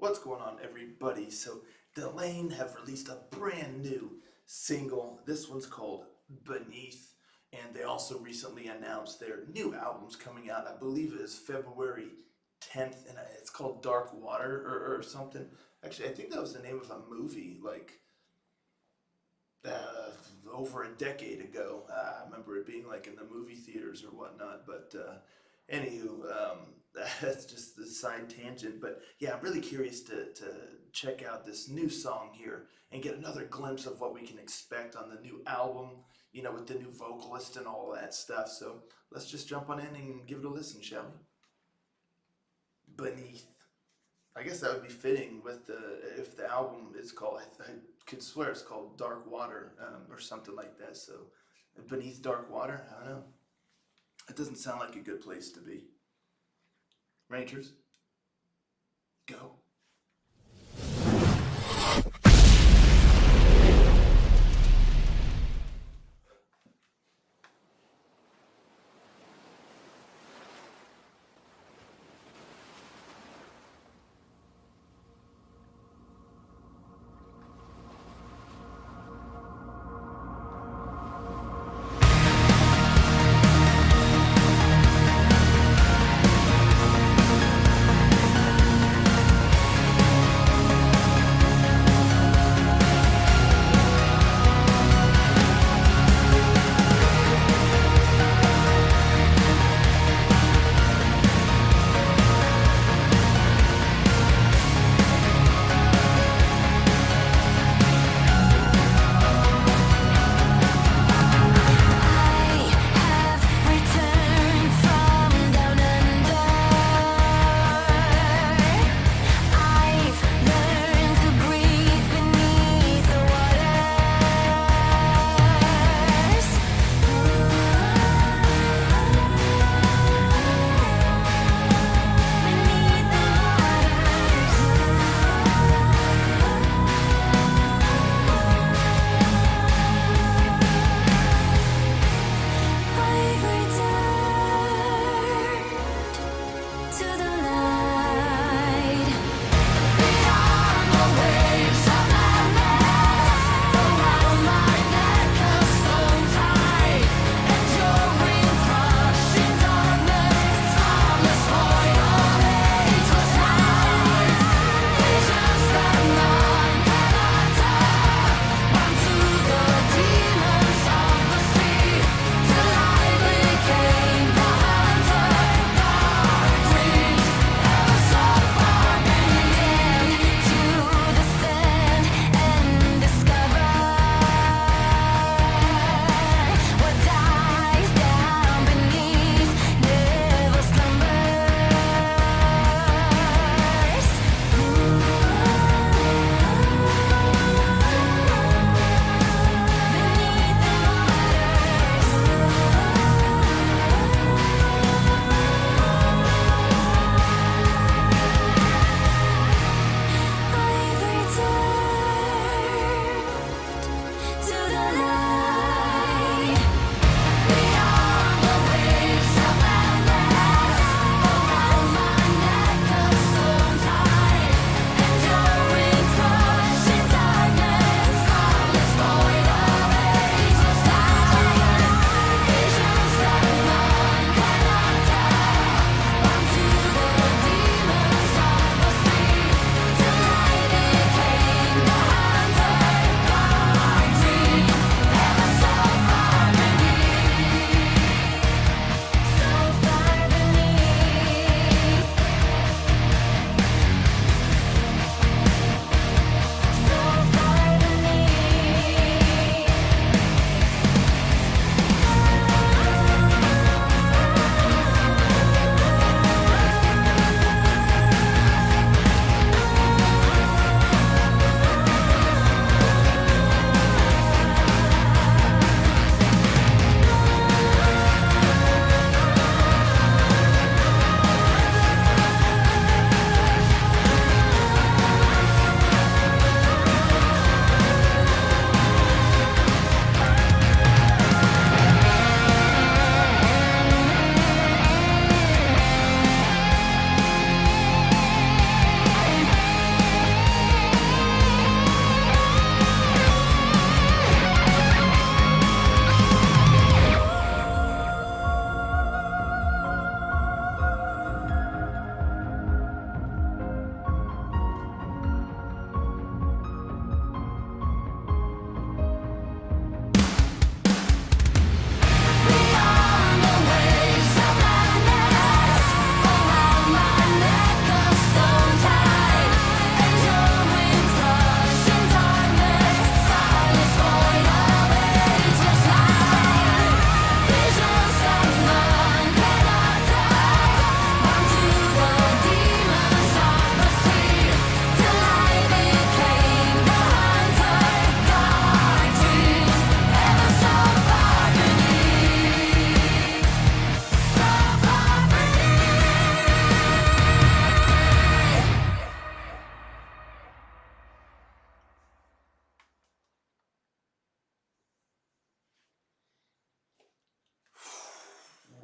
What's going on, everybody? So, Delain have released a brand new single. This one's called Beneath, and they also recently announced their new album's coming out. I believe it is February 10th, and it's called Dark Water or something. Actually, I think that was the name of a movie, uh, over a decade ago. I remember it being like in the movie theaters or whatnot. But anywho, that's just the side tangent. But yeah, I'm really curious to check out this new song here and get another glimpse of what we can expect on the new album. With the new vocalist and all that stuff. So let's just jump on in and give it a listen, shall we? Beneath. I guess that would be fitting with if the album is called. I could swear it's called Dark Water or something like that. So, Beneath Dark Water. I don't know. It doesn't sound like a good place to be. Rangers, go.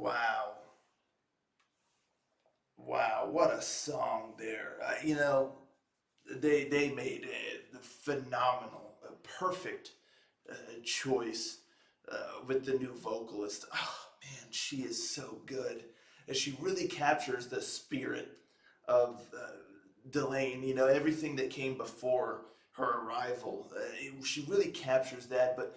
Wow. Wow, what a song there. They made a phenomenal, a perfect choice with the new vocalist. Oh man, she is so good. And she really captures the spirit of Delain. Everything that came before her arrival. She really captures that, but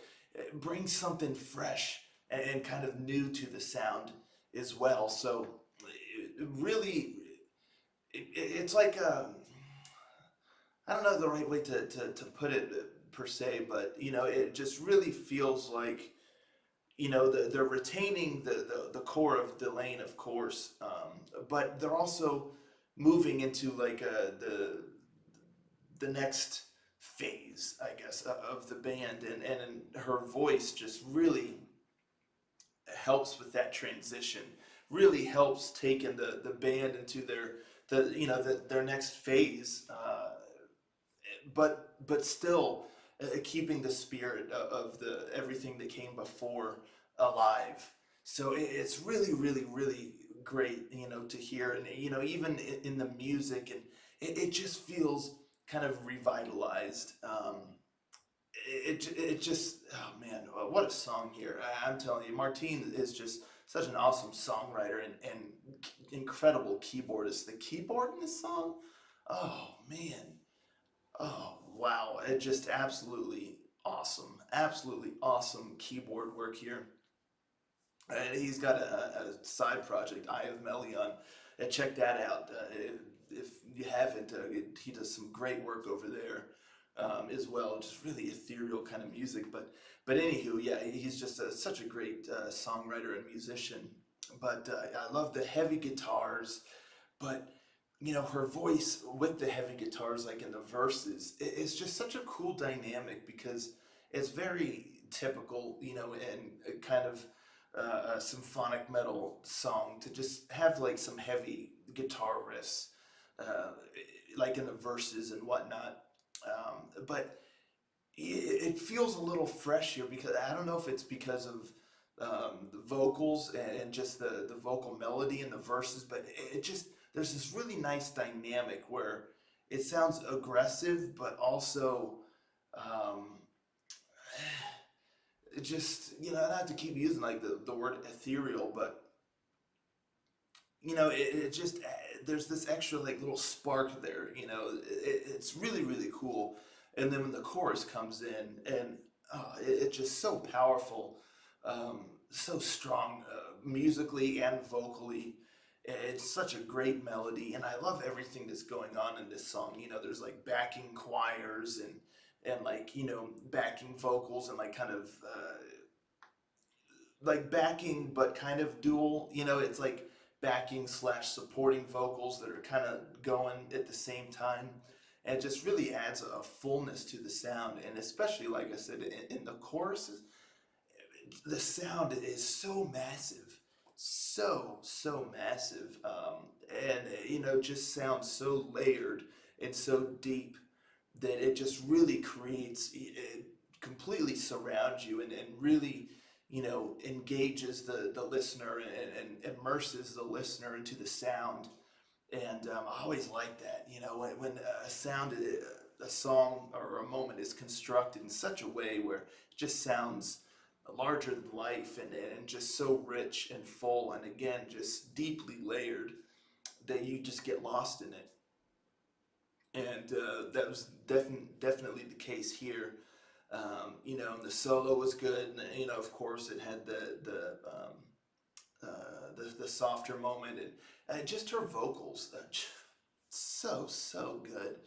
brings something fresh and kind of new to the sound as well. So really, it's like I don't know the right way to put it per se, but it just really feels like they're retaining the core of Delain, of course, but they're also moving into like the next phase, I guess, of the band, and her voice just really helps with that transition. Really helps taking the band into their next phase, but still keeping the spirit of the everything that came before alive. So it's really, really, really great, to hear, and even in the music, and it just feels kind of revitalized. It just, oh man, what a song here! I'm telling you, Martine is just such an awesome songwriter and incredible keyboardist. The keyboard in this song, oh man. Oh, wow. It just absolutely awesome. Absolutely awesome keyboard work here. And he's got a side project, Eye of Melion. Check that out. If you haven't, he does some great work over there as well. Just really ethereal kind of music. But anywho, yeah, he's just such a great songwriter and musician. But I love the heavy guitars, but her voice with the heavy guitars, like in the verses, it's just such a cool dynamic because it's very typical, and kind of a symphonic metal song to just have like some heavy guitar riffs, uh, like in the verses and whatnot. But it feels a little fresh here because I don't know if it's because of the vocals and just the vocal melody and the verses, but it just there's this really nice dynamic where it sounds aggressive, but also um, it just not to keep using like the word ethereal, but it just there's this extra like little spark there. It's really, really cool. And then when the chorus comes in, and it's just so powerful, so strong, musically and vocally. It's such a great melody, and I love everything that's going on in this song. There's like backing choirs and like backing vocals and like kind of like backing but kind of dual. It's like backing slash supporting vocals that are kind of going at the same time, and it just really adds a fullness to the sound. And especially, like I said, in the choruses, the sound is so massive, so massive, and just sounds so layered and so deep that it just really creates it completely surrounds you, and really engages the listener, and immerses the listener into the sound. And I always like that, when a sound, a song or a moment is constructed in such a way where it just sounds larger than life, and just so rich and full, and again just deeply layered, that you just get lost in it. And that was definitely the case here. The solo was good, and of course it had the softer moment, and just her vocals, so good.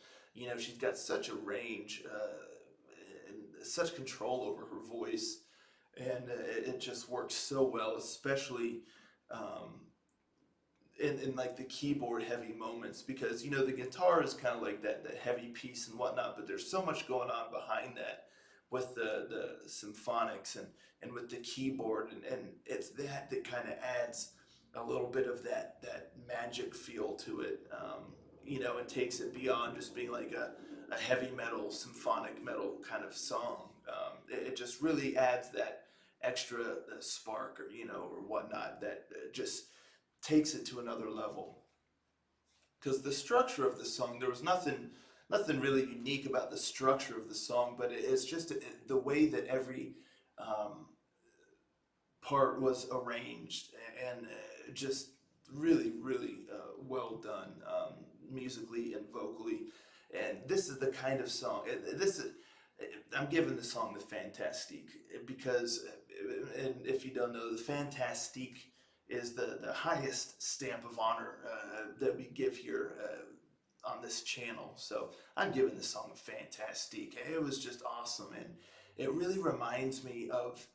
She's got such a range, and such control over her voice, and it just works so well, especially um, in like the keyboard heavy moments, because the guitar is kind of like that heavy piece and whatnot, but there's so much going on behind that with the symphonics, and with the keyboard, and it's that kind of adds a little bit of that magic feel to it, and takes it beyond just being like a heavy metal symphonic metal kind of song. It just really adds that extra spark or or whatnot that just takes it to another level. Because the structure of the song, there was nothing really unique about the structure of the song, but it's just the way that every um, part was arranged and just really well done musically and vocally. And this is the kind of song. This is I'm giving the song the Fantastique because, and if you don't know, the Fantastique is the highest stamp of honor that we give here on this channel. So I'm giving the song a Fantastique. It was just awesome, and it really reminds me of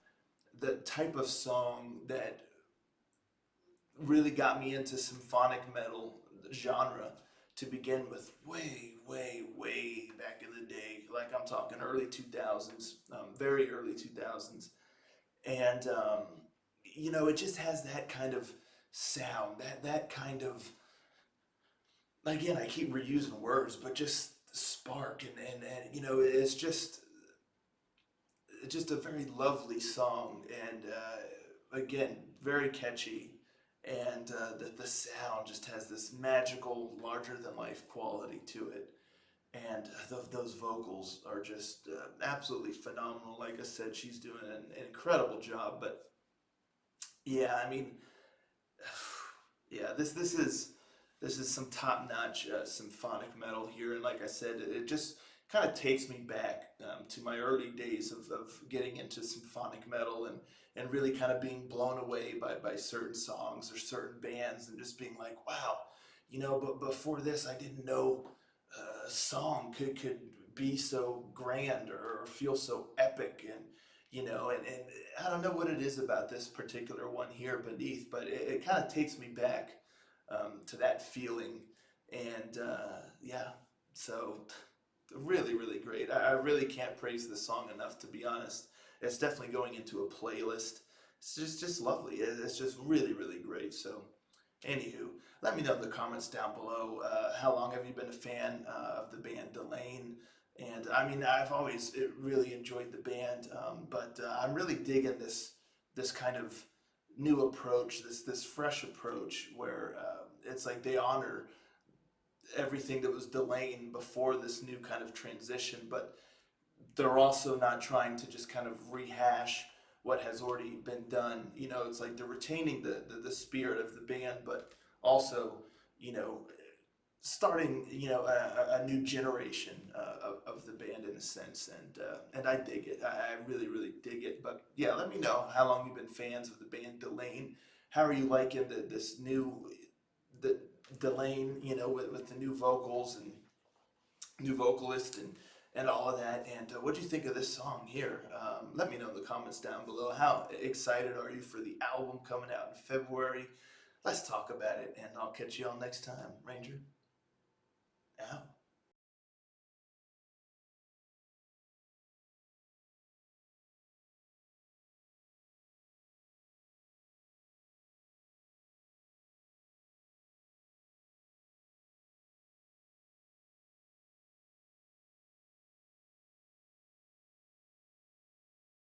the type of song that really got me into symphonic metal genre to begin with, way back in the day. Like I'm talking early 2000s, very early 2000s. And, it just has that kind of sound, that kind of, again, I keep reusing words, but just spark. And it's just a very lovely song. And, again, very catchy, and the sound just has this magical, larger than life quality to it. And those vocals are just absolutely phenomenal. Like I said, she's doing an incredible job. But yeah, I mean, yeah, this is some top notch symphonic metal here, and like I said, it just kind of takes me back to my early days of getting into symphonic metal and really kind of being blown away by certain songs or certain bands and just being like, wow, but before this, I didn't know a song could be so grand or feel so epic and I don't know what it is about this particular one here beneath, but it kind of takes me back to that feeling. And yeah, so really great. I really can't praise this song enough, to be honest. It's definitely going into a playlist. It's just lovely. It's just really great. So, anywho, let me know in the comments down below. How long have you been a fan of the band Delain? And I mean, I've always really enjoyed the band, but I'm really digging this kind of new approach, this fresh approach where it's like they honor everything that was Delain before this new kind of transition, but they're also not trying to just kind of rehash what has already been done. It's like they're retaining the spirit of the band, but also, you know, starting, a new generation of the band in a sense, and I dig it. I really dig it. But yeah, let me know how long you've been fans of the band Delain. How are you liking this new the Delain, with the new vocals and new vocalist and all of that. And what do you think of this song here? Let me know in the comments down below. How excited are you for the album coming out in February? Let's talk about it, and I'll catch you all next time. Ranger out.